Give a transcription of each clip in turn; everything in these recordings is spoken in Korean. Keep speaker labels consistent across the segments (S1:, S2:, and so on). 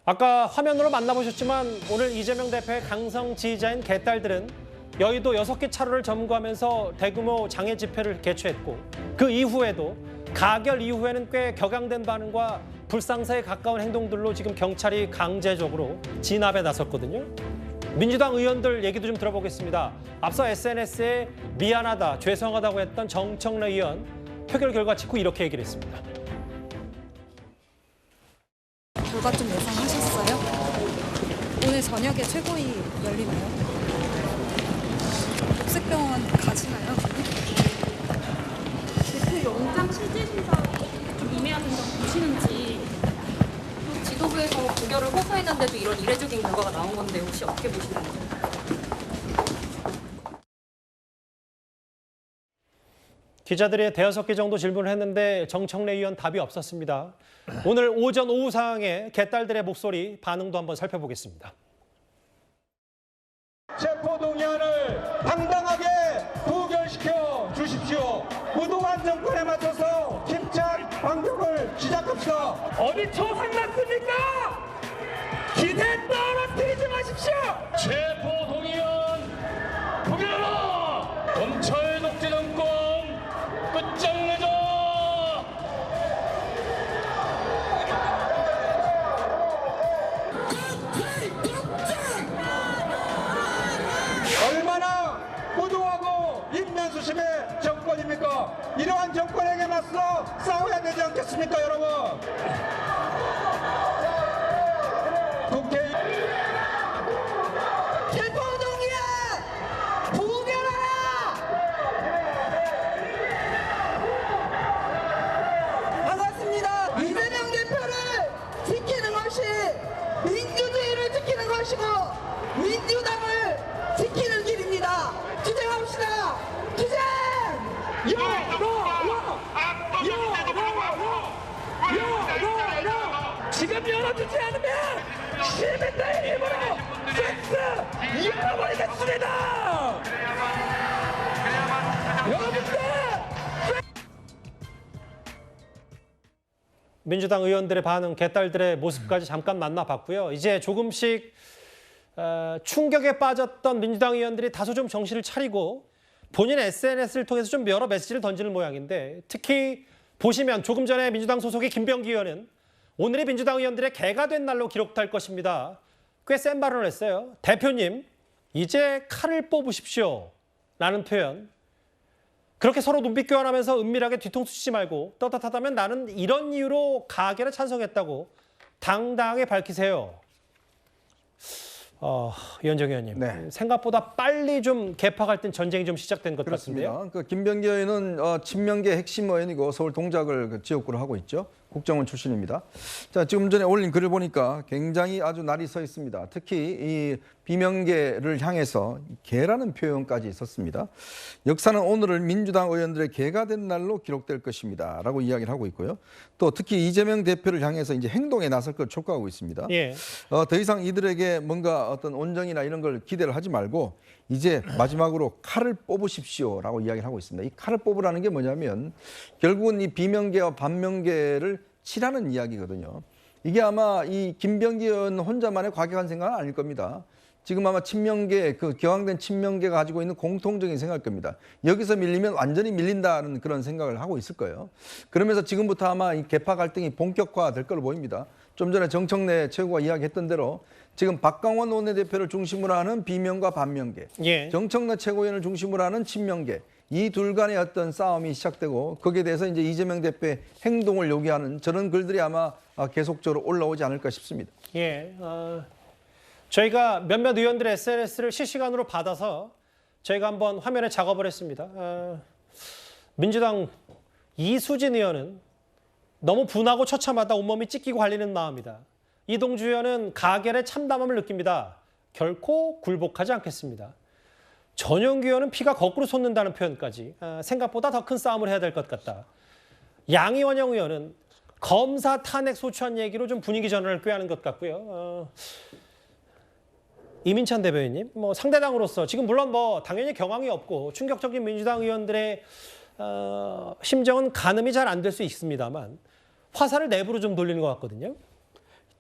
S1: 아까 화면으로 만나보셨지만 오늘 이재명 대표의 강성 지지자인 개딸들은 여의도 6개 차로를 점거하면서 대규모 장애 집회를 개최했고 그 이후에도 가결 이후에는 꽤 격앙된 반응과 불상사에 가까운 행동들로 지금 경찰이 강제적으로 진압에 나섰거든요. 민주당 의원들 얘기도 좀 들어보겠습니다. 앞서 SNS에 미안하다, 죄송하다고 했던 정청래 의원 표결 결과 직후 이렇게 얘기를 했습니다.
S2: 결과 좀 예상하셨어요? 오늘 저녁에 최고위 열리나요? 녹색병원 가시나요?
S3: 대표 영장 실질 심사 좀 임해야 된다고 보시는지, 또 지도부에서 부결을 호소했는데도 이런 이례적인 결과가 나온 건데 혹시 어떻게 보시는지?
S1: 기자들이 대여섯 개 정도 질문을 했는데 정청래 의원 답이 없었습니다. 오늘 오전 오후 상황에 개딸들의 목소리 반응도 한번 살펴보겠습니다.
S4: 체포동의안을 당당하게 부결시켜 주십시오. 무도한 정권에 맞춰서 힘찬 반격을 시작합시다.
S5: 어디 초상났습니까? 기세 떨어뜨리지 마십시오. 체포동의안 부결하라. 검찰 독재 정권 끝장내자.
S4: 얼마나 무도하고 인면수심의 정권입니까? 이러한 정권에게 맞서 싸워야 되지 않겠습니까, 여러분? 국회
S6: 체포동의안 부결하라! 반갑습니다. 이재명 대표를 지키는 것이 민주주의를 지키는 것이고 민주당을 지키는 길입니다. 투쟁합시다. 투쟁!
S5: 지금 열어주지 않으면 시민들의 힘으로 섹스 열어버리겠습니다. 여러분들
S1: 민주당 의원들의 반응, 개딸들의 모습까지 잠깐 만나봤고요. 이제 조금씩 충격에 빠졌던 민주당 의원들이 다소 좀 정신을 차리고 본인 SNS를 통해서 좀 여러 메시지를 던지는 모양인데, 특히 보시면 조금 전에 민주당 소속의 김병기 의원은 오늘이 민주당 의원들의 개가 된 날로 기록될 것입니다. 꽤 센 발언을 했어요. 대표님, 이제 칼을 뽑으십시오. 라는 표현. 그렇게 서로 눈빛 교환하면서 은밀하게 뒤통수 치지 말고 떳떳하다면 나는 이런 이유로 가결에 찬성했다고 당당하게 밝히세요. 이현정 의원님,
S7: 네.
S1: 생각보다 빨리 좀 개파 갈등 전쟁이 좀 시작된 것
S7: 그렇습니다.
S1: 같은데요.
S7: 그 김병기 의원은 친명계 핵심 의원이고 서울 동작을 지역구로 하고 있죠. 국정원 출신입니다. 자, 지금 전에 올린 글을 보니까 굉장히 아주 날이 서 있습니다. 특히 이 비명계를 향해서 개라는 표현까지 있었습니다. 역사는 오늘을 민주당 의원들의 개가 된 날로 기록될 것입니다. 라고 이야기를 하고 있고요. 또 특히 이재명 대표를 향해서 이제 행동에 나설 걸 촉구하고 있습니다.
S1: 예.
S7: 더 이상 이들에게 뭔가 어떤 온정이나 이런 걸 기대를 하지 말고 이제 마지막으로 칼을 뽑으십시오라고 이야기를 하고 있습니다. 이 칼을 뽑으라는 게 뭐냐면 결국은 이 비명계와 반명계를 치라는 이야기거든요. 이게 아마 이 김병기 의원 혼자만의 과격한 생각은 아닐 겁니다. 지금 아마 친명계, 그 격앙된 친명계가 가지고 있는 공통적인 생각일 겁니다. 여기서 밀리면 완전히 밀린다는 그런 생각을 하고 있을 거예요. 그러면서 지금부터 아마 이 개파 갈등이 본격화될 걸로 보입니다. 좀 전에 정청래 최고가 이야기했던 대로 지금 박강원 원내대표를 중심으로 하는 비명과 반명계,
S1: 예.
S7: 정청래 최고위원을 중심으로 하는 친명계, 이 둘 간의 어떤 싸움이 시작되고 거기에 대해서 이제 이재명 대표의 행동을 요구하는 저런 글들이 아마 계속적으로 올라오지 않을까 싶습니다.
S1: 예. 저희가 몇몇 의원들의 SNS를 실시간으로 받아서 저희가 한번 화면에 작업을 했습니다. 민주당 이수진 의원은 너무 분하고 처참하다 온몸이 찢기고 갈리는 마음이다. 이동주 의원은 가결에 참담함을 느낍니다. 결코 굴복하지 않겠습니다. 전용기 의원은 피가 거꾸로 솟는다는 표현까지 생각보다 더 큰 싸움을 해야 될 것 같다. 양이원영 의원은 검사 탄핵 소추안 얘기로 좀 분위기 전환을 꾀하는 것 같고요. 이민찬 대변인님, 상대당으로서 지금 물론 당연히 경황이 없고 충격적인 민주당 의원들의 심정은 가늠이 잘 안 될 수 있습니다만 화살을 내부로 좀 돌리는 것 같거든요.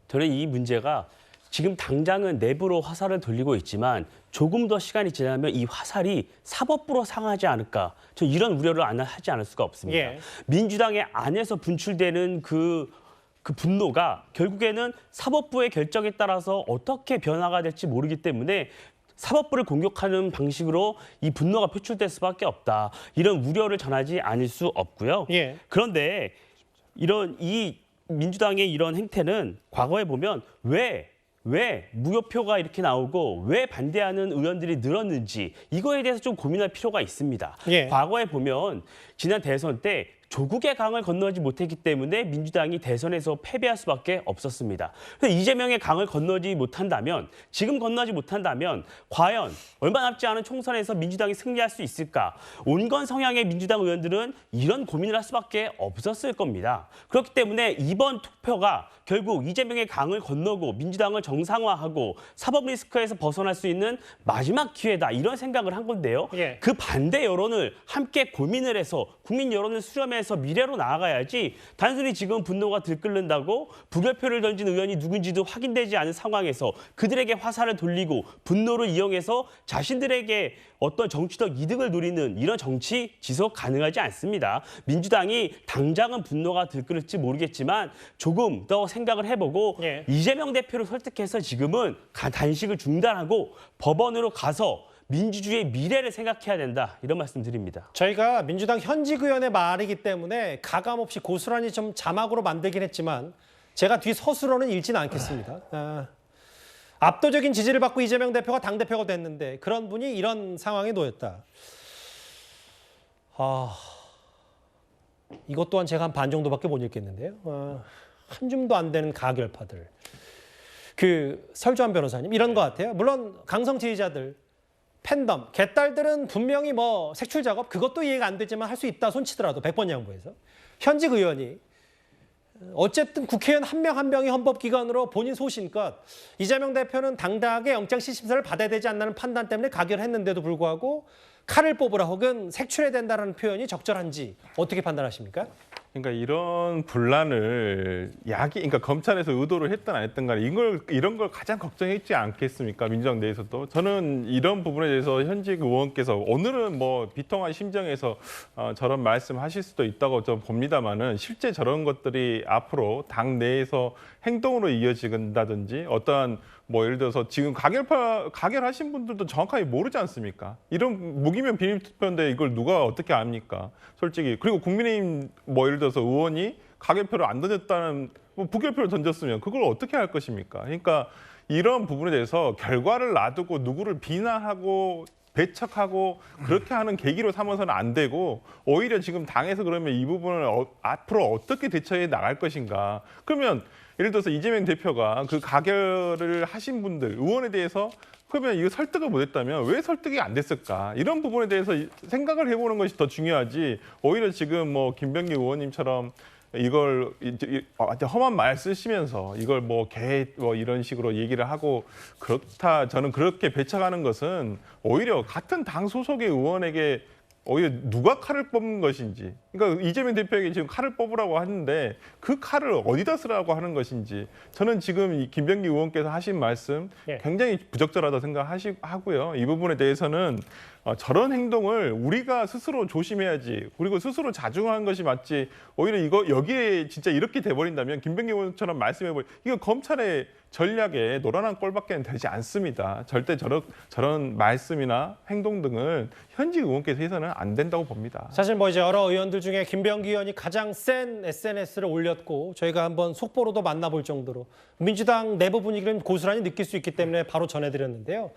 S8: 저는 이 문제가 지금 당장은 내부로 화살을 돌리고 있지만 조금 더 시간이 지나면 이 화살이 사법부로 상하지 않을까. 저 이런 우려를 하지 않을 수가 없습니다.
S1: 예.
S8: 민주당의 안에서 분출되는 그 분노가 결국에는 사법부의 결정에 따라서 어떻게 변화가 될지 모르기 때문에 사법부를 공격하는 방식으로 이 분노가 표출될 수밖에 없다. 이런 우려를 전하지 않을 수 없고요.
S1: 예.
S8: 그런데 이 민주당의 이런 행태는 과거에 보면 왜 무효표가 이렇게 나오고 왜 반대하는 의원들이 늘었는지 이거에 대해서 좀 고민할 필요가 있습니다.
S1: 예.
S8: 과거에 보면 지난 대선 때 조국의 강을 건너지 못했기 때문에 민주당이 대선에서 패배할 수밖에 없었습니다. 그래서 이재명의 강을 건너지 못한다면, 지금 건너지 못한다면 과연 얼마 남지 않은 총선에서 민주당이 승리할 수 있을까? 온건 성향의 민주당 의원들은 이런 고민을 할 수밖에 없었을 겁니다. 그렇기 때문에 이번 투표가 결국 이재명의 강을 건너고 민주당을 정상화하고 사법 리스크에서 벗어날 수 있는 마지막 기회다, 이런 생각을 한 건데요.
S1: 예.
S8: 그 반대 여론을 함께 고민을 해서 국민 여론을 수렴해서 미래로 나아가야지, 단순히 지금 분노가 들끓는다고 부결표를 던진 의원이 누군지도 확인되지 않은 상황에서 그들에게 화살을 돌리고 분노를 이용해서 자신들에게 어떤 정치적 이득을 누리는 이런 정치 지속 가능하지 않습니다. 민주당이 당장은 분노가 들끓을지 모르겠지만 조금 더 생각을 해보고
S1: 예.
S8: 이재명 대표를 설득해서 지금은 단식을 중단하고 법원으로 가서 민주주의의 미래를 생각해야 된다, 이런 말씀 드립니다.
S1: 저희가 민주당 현직 의원의 말이기 때문에 가감없이 고스란히 좀 자막으로 만들긴 했지만 제가 뒤 서술어는 읽지는 않겠습니다. 압도적인 지지를 받고 이재명 대표가 당대표가 됐는데 그런 분이 이런 상황에 놓였다. 이것 또한 제가 한 반 정도밖에 못 읽겠는데요. 한 줌도 안 되는 가결파들. 설주한 변호사님, 이런 것 같아요. 물론 강성 지지자들, 팬덤, 개딸들은 분명히 색출 작업, 그것도 이해가 안 되지만 할 수 있다 손치더라도 100번 양보해서. 현직 의원이 어쨌든 국회의원 한 명 한 명이 헌법기관으로 본인 소신껏 이재명 대표는 당당하게 영장실심사를 받아야 되지 않나는 판단 때문에 가결했는데도 불구하고 칼을 뽑으라 혹은 색출해야 된다는 표현이 적절한지 어떻게 판단하십니까?
S9: 그러니까 이런 분란을 그러니까 검찰에서 의도를 했든 안 했든 간에 이런 걸 가장 걱정했지 않겠습니까? 민주당 내에서도. 저는 이런 부분에 대해서 현직 의원께서 오늘은 비통한 심정에서 저런 말씀하실 수도 있다고 좀 봅니다만은, 실제 저런 것들이 앞으로 당 내에서 행동으로 이어진다든지 어떠한 예를 들어서 지금 가결하신 분들도 정확하게 모르지 않습니까? 이런 무기명 비밀투표인데 이걸 누가 어떻게 압니까? 솔직히. 그리고 국민의힘 예를 들어서 의원이 가결표를 안 던졌다는, 부결표를 던졌으면 그걸 어떻게 할 것입니까? 그러니까 이런 부분에 대해서 결과를 놔두고 누구를 비난하고 배척하고 그렇게 하는 계기로 삼아서는 안 되고, 오히려 지금 당에서 그러면 이 부분을 앞으로 어떻게 대처해 나갈 것인가. 그러면 예를 들어서 이재명 대표가 그 가결을 하신 분들, 의원에 대해서 그러면 이거 설득을 못했다면 왜 설득이 안 됐을까? 이런 부분에 대해서 생각을 해보는 것이 더 중요하지. 오히려 지금 김병기 의원님처럼 이걸 험한 말 쓰시면서 이걸 이런 식으로 얘기를 하고 그렇다, 저는 그렇게 배척하는 것은 오히려 같은 당 소속의 의원에게 오히려 누가 칼을 뽑는 것인지, 그러니까 이재명 대표에게 지금 칼을 뽑으라고 하는데 그 칼을 어디다 쓰라고 하는 것인지, 저는 지금 이 김병기 의원께서 하신 말씀 굉장히 부적절하다 생각하고요. 이 부분에 대해서는 저런 행동을 우리가 스스로 조심해야지, 그리고 스스로 자중하는 것이 맞지, 오히려 여기에 진짜 이렇게 돼버린다면 김병기 의원처럼 말씀해버리, 이거 검찰의 전략에 노란한 꼴밖에 되지 않습니다. 절대 저런 말씀이나 행동 등을 현직 의원께서 해서는 안 된다고 봅니다.
S1: 사실 이제 여러 의원들 중에 김병기 의원이 가장 센 SNS를 올렸고 저희가 한번 속보로도 만나볼 정도로 민주당 내부 분위기를 고스란히 느낄 수 있기 때문에 바로 전해드렸는데요.